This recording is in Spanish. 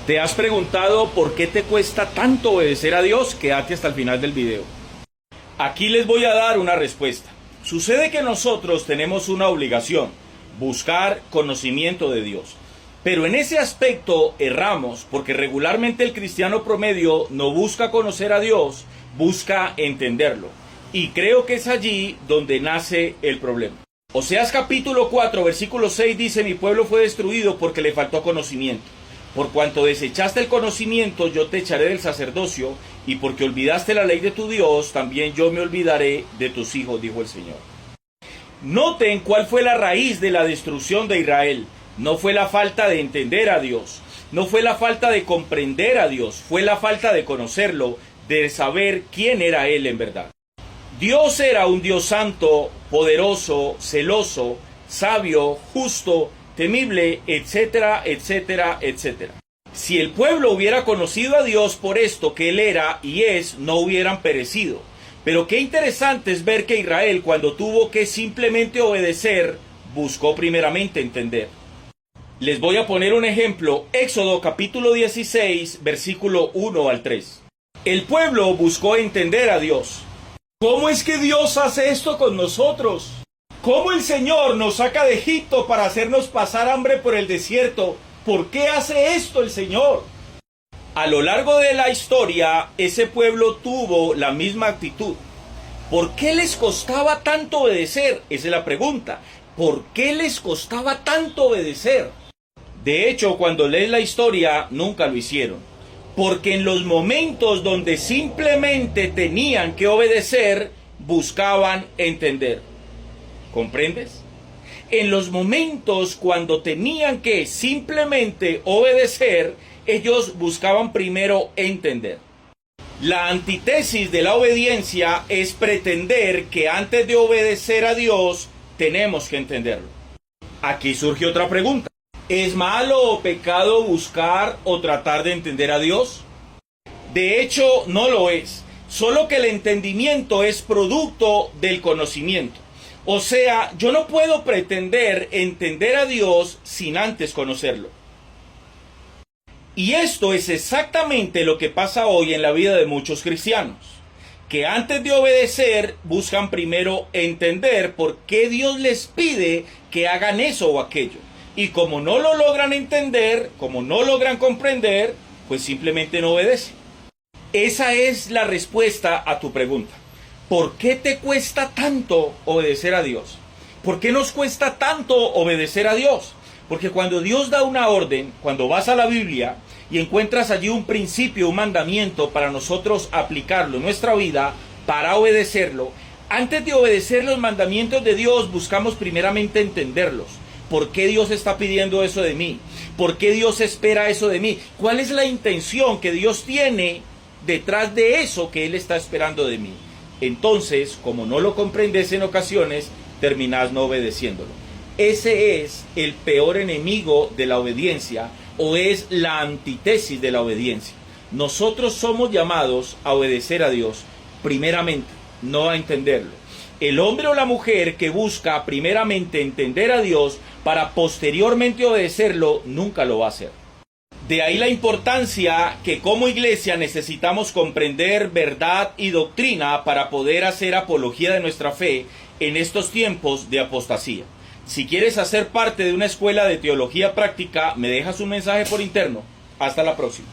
¿Te has preguntado por qué te cuesta tanto obedecer a Dios? Quédate hasta el final del video. Aquí les voy a dar una respuesta. Sucede que nosotros tenemos una obligación, buscar conocimiento de Dios. Pero en ese aspecto erramos, porque regularmente el cristiano promedio no busca conocer a Dios, busca entenderlo. Y creo que es allí donde nace el problema. Oseas capítulo 4, versículo 6 dice: mi pueblo fue destruido porque le faltó conocimiento. Por cuanto desechaste el conocimiento, yo te echaré del sacerdocio, y porque olvidaste la ley de tu Dios, también yo me olvidaré de tus hijos, dijo el Señor. Noten cuál fue la raíz de la destrucción de Israel. No fue la falta de entender a Dios, no fue la falta de comprender a Dios, fue la falta de conocerlo, de saber quién era Él en verdad. Dios era un Dios santo, poderoso, celoso, sabio, justo, temible, etcétera, etcétera, etcétera. Si el pueblo hubiera conocido a Dios por esto que Él era y es, no hubieran perecido. Pero qué interesante es ver que Israel, cuando tuvo que simplemente obedecer, buscó primeramente entender. Les voy a poner un ejemplo. Éxodo capítulo 16, versículo 1 al 3. El pueblo buscó entender a Dios. ¿Cómo es que Dios hace esto con nosotros? ¿Cómo el Señor nos saca de Egipto para hacernos pasar hambre por el desierto? ¿Por qué hace esto el Señor? A lo largo de la historia, ese pueblo tuvo la misma actitud. ¿Por qué les costaba tanto obedecer? Esa es la pregunta. ¿Por qué les costaba tanto obedecer? De hecho, cuando lees la historia, nunca lo hicieron. Porque en los momentos donde simplemente tenían que obedecer, buscaban entender. ¿Comprendes? En los momentos cuando tenían que simplemente obedecer, ellos buscaban primero entender. La antítesis de la obediencia es pretender que antes de obedecer a Dios, tenemos que entenderlo. Aquí surge otra pregunta. ¿Es malo o pecado buscar o tratar de entender a Dios? De hecho, no lo es. Solo que el entendimiento es producto del conocimiento. O sea, yo no puedo pretender entender a Dios sin antes conocerlo. Y esto es exactamente lo que pasa hoy en la vida de muchos cristianos, que antes de obedecer buscan primero entender por qué Dios les pide que hagan eso o aquello. Y como no lo logran entender, como no logran comprender, pues simplemente no obedecen. Esa es la respuesta a tu pregunta. ¿Por qué te cuesta tanto obedecer a Dios? ¿Por qué nos cuesta tanto obedecer a Dios? Porque cuando Dios da una orden, cuando vas a la Biblia y encuentras allí un principio, un mandamiento para nosotros aplicarlo en nuestra vida, para obedecerlo, antes de obedecer los mandamientos de Dios, buscamos primeramente entenderlos. ¿Por qué Dios está pidiendo eso de mí? ¿Por qué Dios espera eso de mí? ¿Cuál es la intención que Dios tiene detrás de eso que Él está esperando de mí? Entonces, como no lo comprendes en ocasiones, terminas no obedeciéndolo. Ese es el peor enemigo de la obediencia, o es la antítesis de la obediencia. Nosotros somos llamados a obedecer a Dios primeramente, no a entenderlo. El hombre o la mujer que busca primeramente entender a Dios para posteriormente obedecerlo, nunca lo va a hacer. De ahí la importancia que como iglesia necesitamos comprender verdad y doctrina para poder hacer apología de nuestra fe en estos tiempos de apostasía. Si quieres hacer parte de una escuela de teología práctica, me dejas un mensaje por interno. Hasta la próxima.